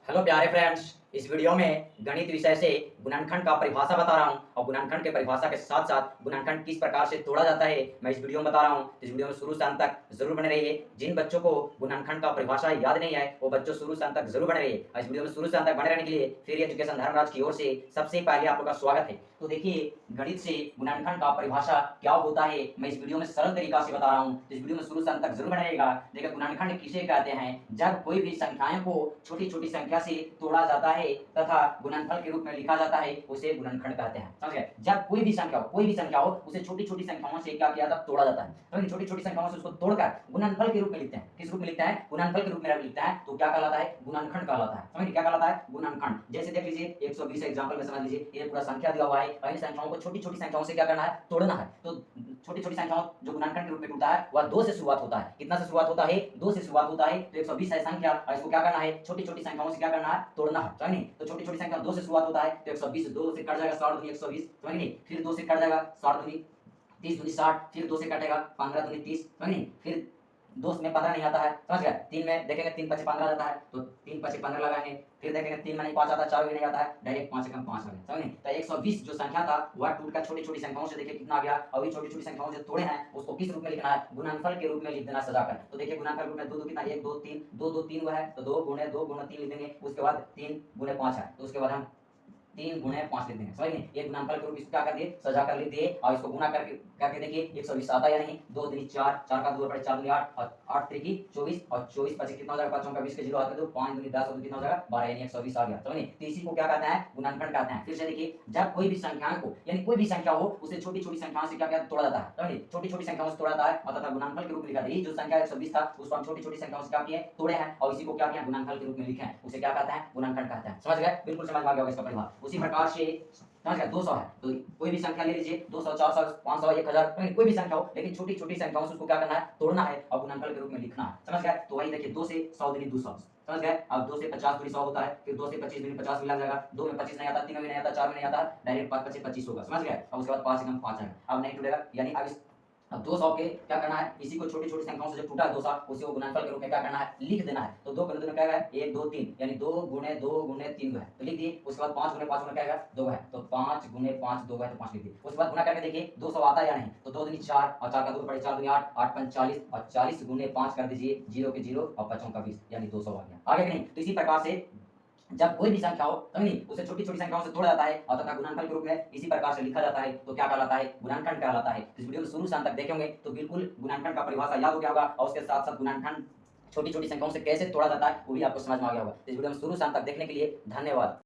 Hello प्यारे friends, इस video में गणित विषय से गुणनखंड का परिभाषा बता रहा हूं और गुणनखंड के परिभाषा के साथ साथ गुणनखंड किस प्रकार से तोड़ा जाता है मैं इस वीडियो में बता रहा हूं। इस वीडियो में शुरू से अंत तक जरूर बने रहिए। जिन बच्चों को गुणनखंड का परिभाषा याद नहीं है वो बच्चों शुरू से अंत तक जरूर बने रहिए। इस वीडियो में शुरू से अंत तक बने रहने के लिए फ्री एजुकेशन धर्मराज की ओर से सबसे पहले आप लोग का स्वागत है। तो देखिए, गणित से गुणनखंड का परिभाषा क्या होता है मैं इस वीडियो में सरल तरीका से बता रहा हूं। इस वीडियो में शुरू से अंत तक जरूर बने रहिएगा। देखिए, गुणनखंड किसे कहते हैं? जब कोई भी संख्याओं को छोटी छोटी संख्या से तोड़ा जाता है तथा गुणनफल के रूप में लिखा जाता है उसे गुणनखंड कहते हैं। समझ गए? जब कोई भी संख्या हो उसे छोटी छोटी संख्याओं से क्या किया जाता है? तोड़ा जाता है। तो छोटी छोटी संख्याओं से उसको तोड़कर गुणनफल के रूप में लिखते हैं। किस रूप में लिखते हैं? गुणनफल के रूप में लिखते हैं। तो क्या कहलाता है? गुणनखंड कहलाता है। समझ, क्या कहलाता है? गुणनखंड। जैसे देख लीजिए 120 एग्जांपल में समझ लीजिए, ये पूरा संख्या दिया हुआ है और इन संख्याओं को छोटी छोटी संख्याओं से क्या करना है? तोड़ना है। तो छोटी छोटी संख्याओं जो गुणनखंड के रूप में टूटा है वह 2 से शुरुआत होता है। कितना से शुरुआत होता है? 2 से शुरुआत होता है। तो 120 है संख्या और इसको क्या करना है? छोटी छोटी संख्याओं से क्या करना है? तोड़ना है। समझ नहीं? तो छोटी छोटी संख्या 2 से शुरुआत होता है तो 120 2 से कट जाएगा 60 दूनी 120। समझ नहीं? फिर 2 से कट जाएगा 60 दूनी 30 दूनी 60, फिर 2 से कटेगा 15 दूनी 30। समझ नहीं? फिर 2 में 15 नहीं आता है। समझ गए? 3 में देखेंगे 3 पचे 15 आता है तो 3 पचे 15 लगाएंगे। फिर देखेंगे 3 में नहीं 5 आता, 4 भी नहीं आता है, डायरेक्ट 5 से कम 5 लगाएंगे। समझ नहीं? तो 120 जो संख्या था वह टूटकर छोटी छोटी संख्याओं से देखिए कितना आ गया और ये छोटी छोटी संख्याओं से तोड़े हैं उसको किस रूप में लिखना है? गुणनफल के रूप में लिख देना सजाकर। तो देखिए गुणनफल रूप में 2 2 कितना 1 2 3 2 2 3 हुआ है तो 2 गुणे 2 गुणे 3 लिख देंगे। उसके बाद 3 गुणे 5 है तो उसके बाद हम 3 गुणे 5 लिख देंगे। समझ नहीं? ये गुणनफल के रूप इसको क्या कर दिए? सजा कर लिख दिए और इसको गुणा करके करके देखिए 120 आता या नहीं? 2 दूनी 4, 4 का 2 पड़े 4 दूनी 8 और 8 त्रिकी 24 और 24 पचे कितना हो जाएगा? 5 का 20 के 0 हाथ में दो 5 दूनी 10 और 2 कितना हो जाएगा? 12 यानी 120 आ गया। समझ नहीं? तो इसी को क्या कहते हैं? गुणनखंड कहते हैं। फिर से देखिए, जब कोई भी संख्याओं को यानी कोई भी संख्या हो उसे छोटी छोटी संख्याओं से क्या तोड़ा जाता है? समझ नहीं? छोटी छोटी संख्याओं से तोड़ा जाता है और तथा गुणनफल के रूप में लिखा जाता है। ये जो संख्या 120 था उसको हम छोटी छोटी संख्याओं से क्या किए? तोड़े हैं और इसी को क्या किया? गुणनफल के रूप में लिखे हैं। उसे क्या कहते हैं? गुणनखंड कहते हैं। समझ गए? बिल्कुल समझ में आ गया होगा इसका परिभाषा। उसी प्रकार से समझ गए? 200 है तो कोई भी संख्या ले लीजिए, 200 400 500 1000 कोई भी संख्या हो लेकिन छोटी छोटी संख्याओं से उसको क्या करना है? तोड़ना है और गुणनफल के रूप में लिखना है। समझ गए? तो वही देखिए 2 से 100 दूनी 200। समझ गए? अब 2 से 50 दूनी 100 होता है, फिर 2 से 25 दूनी 50 भी लग जाएगा। 2 में 25 नहीं आता, 3 में भी नहीं आता, 4 में नहीं आता, डायरेक्ट 5 पचे 25 होगा। समझ गए? अब उसके बाद 5 एकम 5 आएगा। अब नहीं टूटेगा यानी अब 200 के क्या करना है? इसी को छोटी छोटी संख्याओं से जो टूटा है 200 उसी को गुणनफल के रूप में क्या करना है? लिख देना है। तो 2 गुणे 2 में क्या है? 1 2 3 यानी 2 गुणे 2 गुणे 3 है तो लिख दिए। उसके बाद 5 गुणे 5 में क्या है? 2 है तो 5 गुणे 5 2 है तो 5 लिख दिए। उसके बाद गुणा करके देखिए 200 आता है या नहीं? तो 2 दूनी 4 और 4 का 2 पड़े 4 दूनी 8 8 5 40 और 40 गुणे 5 कर दीजिए 0 के 0 और 5 का 20 यानी 200 आ गया। आगे कि नहीं? तो इसी प्रकार से जब कोई भी संख्या हो समझ नहीं उसे छोटी छोटी संख्याओं से तोड़ा जाता है और तथा गुणनफल के रूप में इसी प्रकार से लिखा जाता है तो क्या कहलाता है? गुणनखंड कहलाता है। इस वीडियो में शुरू से अंत तक देखेंगे तो बिल्कुल गुणनखंड का परिभाषा याद हो गया होगा और उसके साथ साथ गुणनखंड छोटी छोटी संख्याओं से कैसे तोड़ा जाता है वो भी आपको समझ में आ गया होगा। इस वीडियो में शुरू से अंत तक देखने के लिए धन्यवाद।